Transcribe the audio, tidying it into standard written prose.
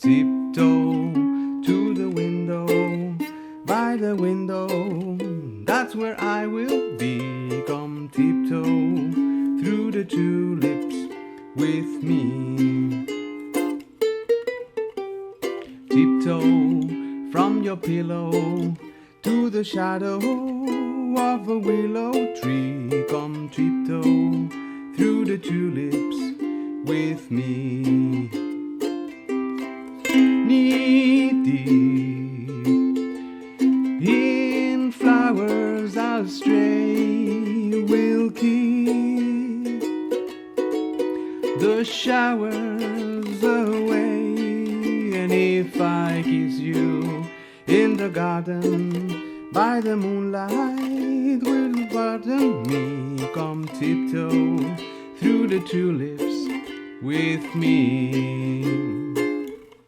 Tiptoe to the window, by the window, that's where I will be. Come tiptoe through the tulips with me. Tiptoe from your pillow to the shadow of a willow tree. Come tiptoe through the tulips with me. Knee deep in flowers I'll stray, will keep the showers away. And if I kiss you in the garden by the moonlight, will pardon me. Come tiptoe through the tulips with me.